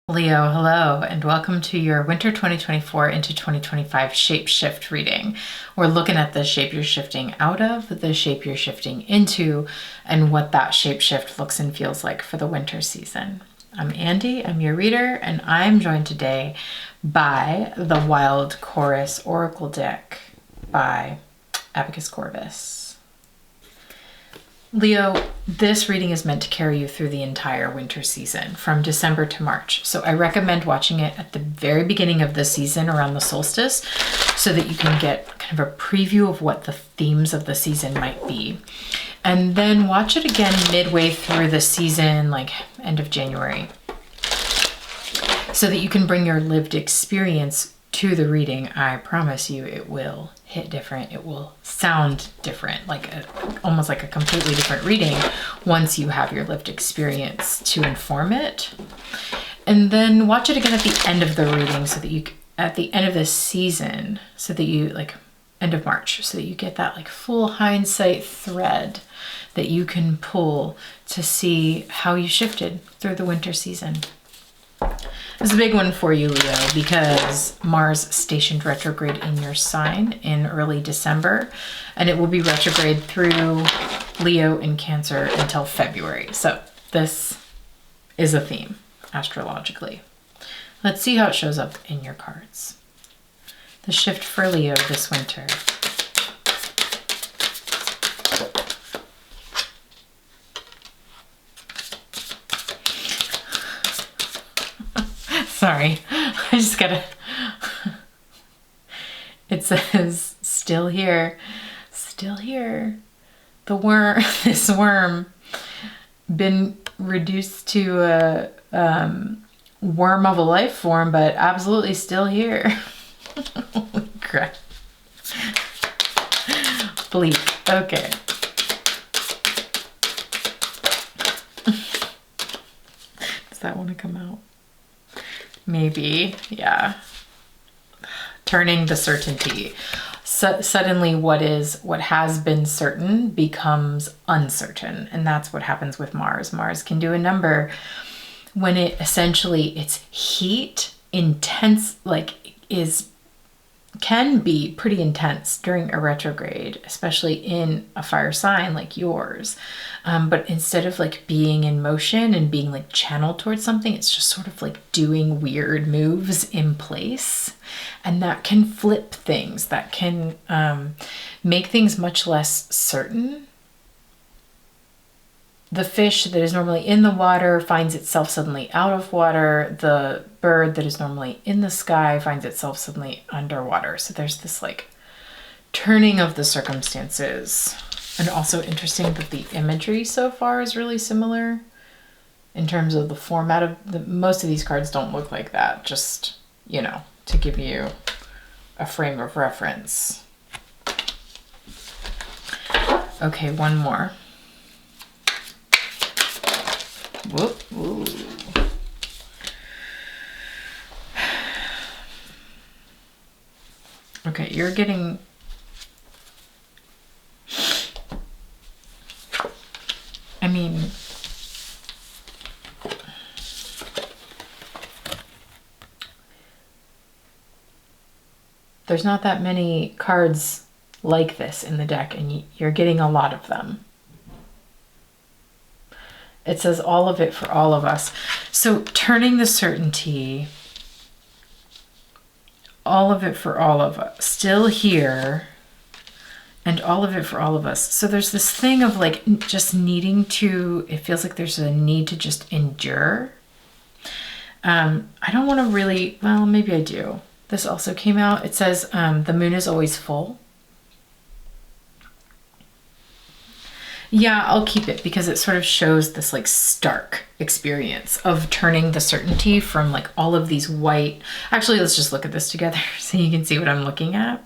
Leo, hello, and welcome to your winter 2024 into 2025 shape shift reading. We're looking at the shape you're shifting out of, the shape you're shifting into, and what that shape shift looks and feels like for the winter season. I'm Andy, I'm your reader, and I'm joined today by the Wild Chorus Oracle deck by Abacus Corvus. Leo, this reading is meant to carry you through the entire winter season from December to March. So I recommend watching it at the very beginning of the season around the solstice so that you can get kind of a preview of what the themes of the season might be. And then watch it again midway through the season, like end of January, so that you can bring your lived experience to the reading. I promise you it will hit different. It will sound different, almost like a completely different reading once you have your lived experience to inform it. And then watch it again at the end of the reading so that you, at the end of this season, so that you end of March, so that you get that full hindsight thread that you can pull to see how you shifted through the winter season. It's a big one for you, Leo, because Mars stationed retrograde in your sign in early December, and it will be retrograde through Leo in Cancer until February. So this is a theme astrologically. Let's see how it shows up in your cards. The shift for Leo this winter. Sorry, I just gotta, it says, still here, the worm, this worm, been reduced to a worm of a life form, but absolutely still here. Holy crap. Bleak, okay. Does that want to come out? Maybe, yeah. Turning the certainty. Suddenly what has been certain becomes uncertain. And that's what happens with Mars. Mars can do a number when it essentially, its heat intense, can be pretty intense during a retrograde, especially in a fire sign like yours. But instead of being in motion and being channeled towards something, it's just sort of doing weird moves in place. And that can flip things, that can make things much less certain. The fish that is normally in the water finds itself suddenly out of water. The bird that is normally in the sky finds itself suddenly underwater. So there's this turning of the circumstances. And also interesting that the imagery so far is really similar in terms of the format of most of these cards don't look like that. Just, to give you a frame of reference. Okay, one more. Whoop, ooh. Okay, you're getting... there's not that many cards like this in the deck, and you're getting a lot of them. It says all of it for all of us. So turning the certainty, all of it for all of us, still here, and all of it for all of us. So there's this thing of just needing to, it feels like there's a need to just endure. I don't want to really, well, maybe I do. This also came out. It says the moon is always full. Yeah, I'll keep it because it sort of shows this stark experience of turning the certainty from all of these white, actually let's just look at this together so you can see what I'm looking at.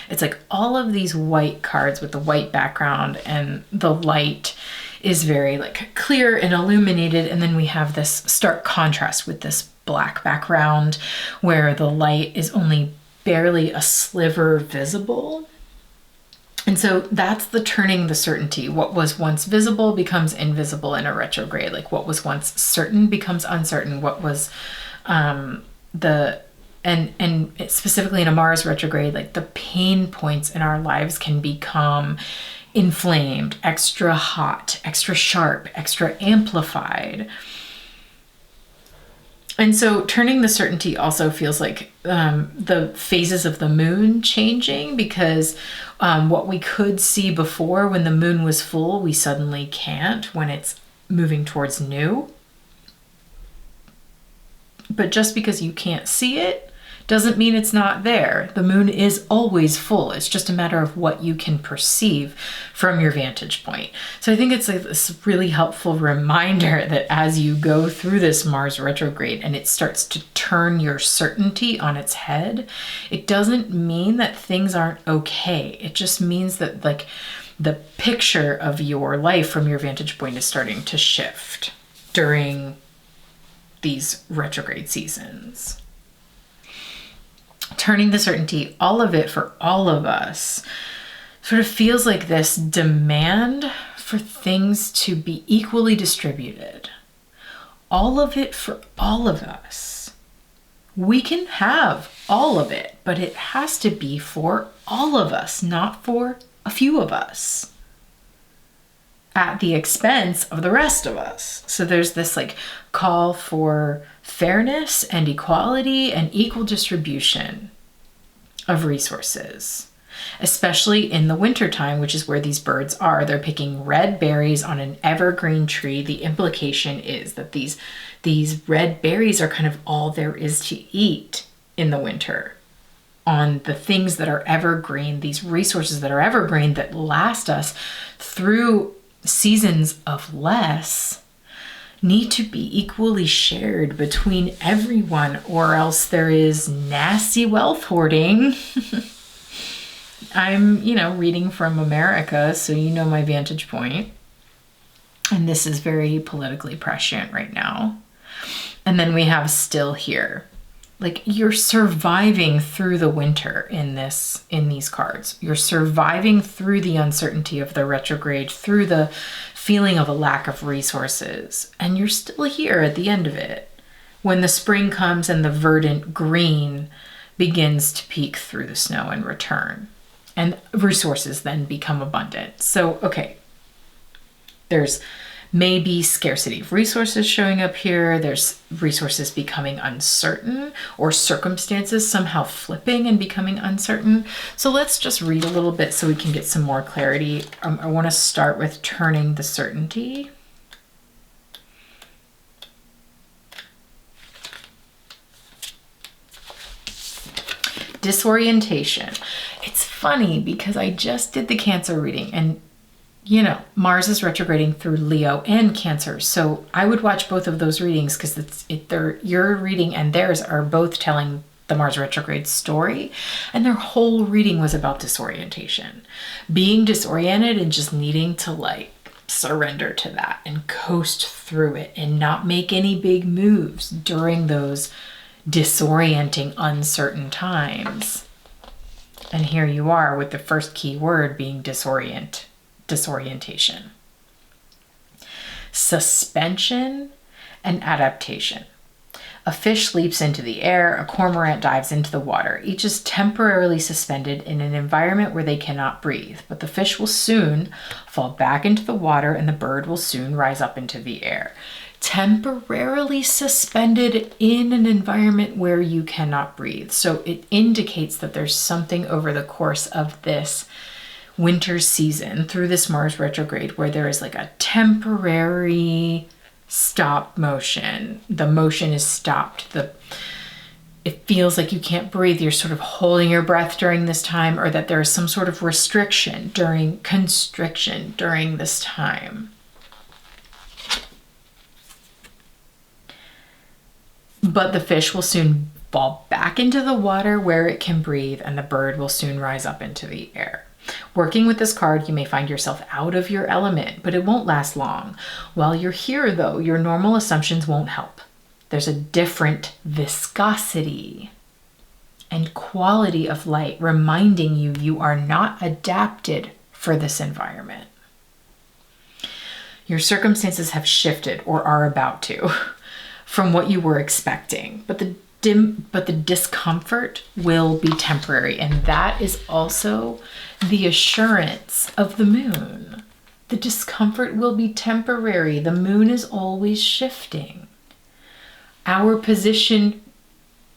It's all of these white cards with the white background, and the light is very clear and illuminated, and then we have this stark contrast with this black background where the light is only barely a sliver visible. And so that's the turning the certainty. What was once visible becomes invisible in a retrograde. Like what was once certain becomes uncertain. What was And specifically in a Mars retrograde, like the pain points in our lives can become inflamed, extra hot, extra sharp, extra amplified. And so turning the certainty also feels like the phases of the moon changing, because what we could see before when the moon was full, we suddenly can't when it's moving towards new. But just because you can't see it doesn't mean it's not there. The moon is always full. It's just a matter of what you can perceive from your vantage point. So I think it's like this really helpful reminder that as you go through this Mars retrograde and it starts to turn your certainty on its head, it doesn't mean that things aren't okay. It just means that like the picture of your life from your vantage point is starting to shift during these retrograde seasons. Turning the certainty, all of it for all of us, sort of feels like this demand for things to be equally distributed. All of it for all of us. We can have all of it, but it has to be for all of us, not for a few of us, at the expense of the rest of us. So there's this like call for fairness and equality and equal distribution of resources, especially in the wintertime, which is where these birds are. They're picking red berries on an evergreen tree. The implication is that these red berries are kind of all there is to eat in the winter on the things that are evergreen, these resources that are evergreen that last us through seasons of less, need to be equally shared between everyone, or else there is nasty wealth hoarding. I'm, reading from America, so my vantage point. And this is very politically prescient right now. And then we have still here. Like, you're surviving through the winter in these cards. You're surviving through the uncertainty of the retrograde, through the feeling of a lack of resources. And you're still here at the end of it, when the spring comes and the verdant green begins to peek through the snow and return. And resources then become abundant. So, okay, there's maybe scarcity of resources showing up here. There's resources becoming uncertain, or circumstances somehow flipping and becoming uncertain. So let's just read a little bit so we can get some more clarity. I want to start with turning the certainty. Disorientation. It's funny because I just did the Cancer reading, and Mars is retrograding through Leo and Cancer. So I would watch both of those readings, because your reading and theirs are both telling the Mars retrograde story. And their whole reading was about disorientation. Being disoriented and just needing to surrender to that and coast through it and not make any big moves during those disorienting, uncertain times. And here you are with the first key word being disorientation, suspension, and adaptation. A fish leaps into the air, a cormorant dives into the water. Each is temporarily suspended in an environment where they cannot breathe, but the fish will soon fall back into the water and the bird will soon rise up into the air. Temporarily suspended in an environment where you cannot breathe. So it indicates that there's something over the course of this winter season through this Mars retrograde where there is like a temporary stop motion. The motion is stopped. It feels like you can't breathe. You're sort of holding your breath during this time, or that there is some sort of constriction during this time. But the fish will soon fall back into the water where it can breathe, and the bird will soon rise up into the air. Working with this card, you may find yourself out of your element, but it won't last long. While you're here, though, your normal assumptions won't help. There's a different viscosity and quality of light reminding you are not adapted for this environment. Your circumstances have shifted or are about to. from what you were expecting, but the discomfort will be temporary. And that is also the assurance of the moon. The discomfort will be temporary. The moon is always shifting. Our position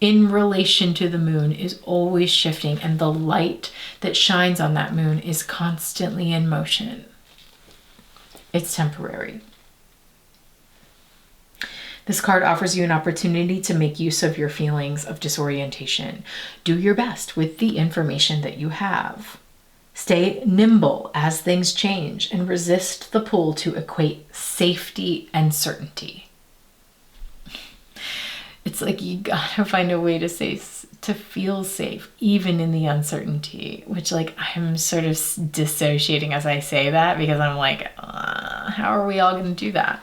in relation to the moon is always shifting, and the light that shines on that moon is constantly in motion. It's temporary. This card offers you an opportunity to make use of your feelings of disorientation. Do your best with the information that you have. Stay nimble as things change and resist the pull to equate safety and certainty. It's like you gotta find a way to feel safe, even in the uncertainty, which like I'm sort of dissociating as I say that, because I'm like, how are we all gonna do that?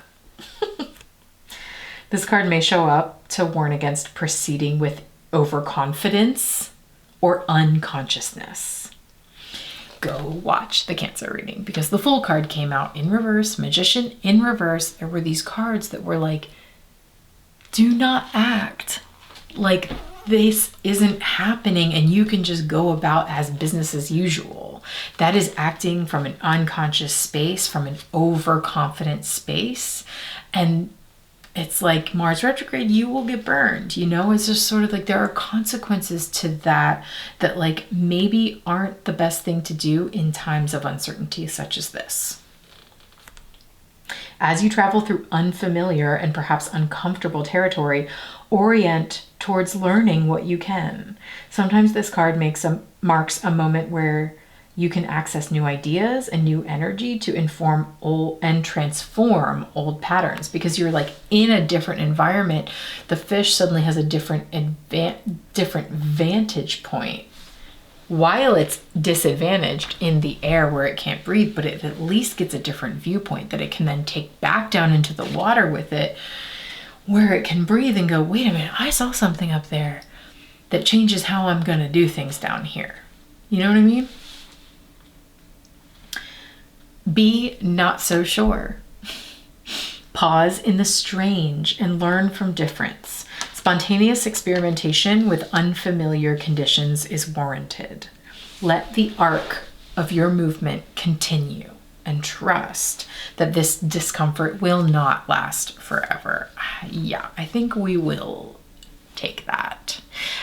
This card may show up to warn against proceeding with overconfidence or unconsciousness. Go watch the Cancer reading, because the Fool card came out in reverse, Magician in reverse. There were these cards that were like, do not act like this isn't happening and you can just go about as business as usual. That is acting from an unconscious space, from an overconfident space. And it's like Mars retrograde, you will get burned, you know? It's just sort of like there are consequences to that like maybe aren't the best thing to do in times of uncertainty such as this. As you travel through unfamiliar and perhaps uncomfortable territory, orient towards learning what you can. Sometimes this card marks a moment where you can access new ideas and new energy to inform and transform old patterns, because you're like in a different environment. The fish suddenly has a different vantage point. While it's disadvantaged in the air where it can't breathe, but it at least gets a different viewpoint that it can then take back down into the water with it, where it can breathe and go, wait a minute, I saw something up there that changes how I'm going to do things down here. You know what I mean? Be not so sure. Pause in the strange and learn from difference. Spontaneous experimentation with unfamiliar conditions is warranted. Let the arc of your movement continue and trust that this discomfort will not last forever. Yeah, I think we will take that.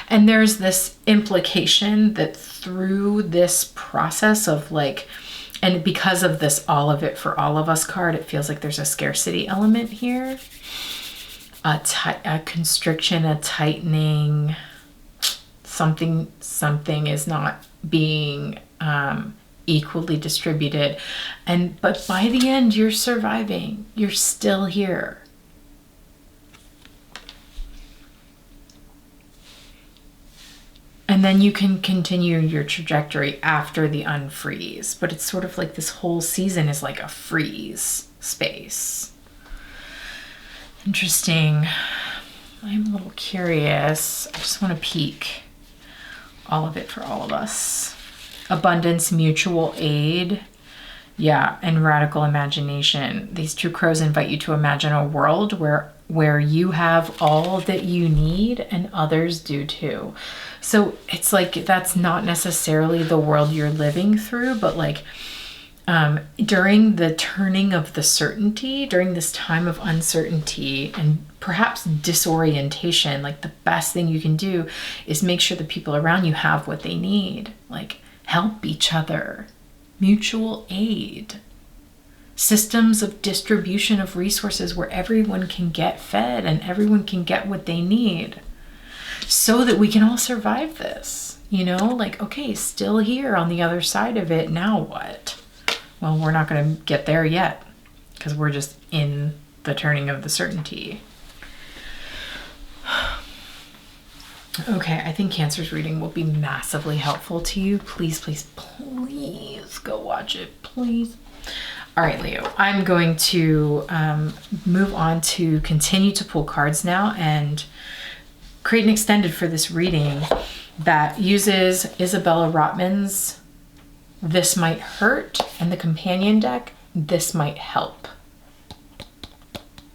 And there's this implication that through this process of like, and because of this all of it for all of us card, it feels like there's a scarcity element here. A constriction, a tightening, something is not being equally distributed. But by the end, you're surviving. You're still here. And then you can continue your trajectory after the unfreeze. But it's sort of like this whole season is like a freeze space. Interesting. I'm a little curious. I just want to peek all of it for all of us. Abundance, mutual aid. Yeah, and radical imagination. These two crows invite you to imagine a world where you have all that you need and others do too. So it's like that's not necessarily the world you're living through, but like during the turning of the certainty, during this time of uncertainty and perhaps disorientation, like the best thing you can do is make sure the people around you have what they need. Like help each other, mutual aid, systems of distribution of resources where everyone can get fed and everyone can get what they need so that we can all survive this, you know, like, okay, still here on the other side of it. Now what? Well, we're not going to get there yet because we're just in the turning of the certainty. Okay, I think Cancer's reading will be massively helpful to you. Please, please, please go watch it, please. All right, Leo, I'm going to move on to continue to pull cards now and create an extended for this reading that uses Isabella Rotman's This Might Hurt and the companion deck, This Might Help.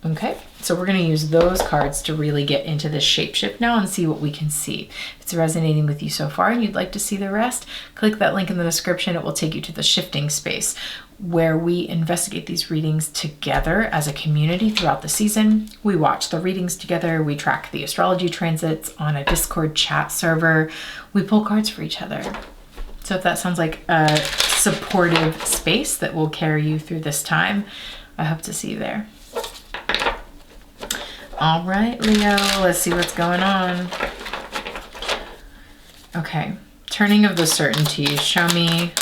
Okay, so we're going to use those cards to really get into this shapeshift now and see what we can see. If it's resonating with you so far and you'd like to see the rest, click that link in the description. It will take you to the shifting space where we investigate these readings together as a community throughout the season. We watch the readings together. We track the astrology transits on a Discord chat server. We pull cards for each other. So if that sounds like a supportive space that will carry you through this time, I hope to see you there. All right, Leo, let's see what's going on. Okay, turning of the certainty. Show me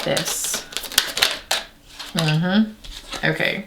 this. Okay.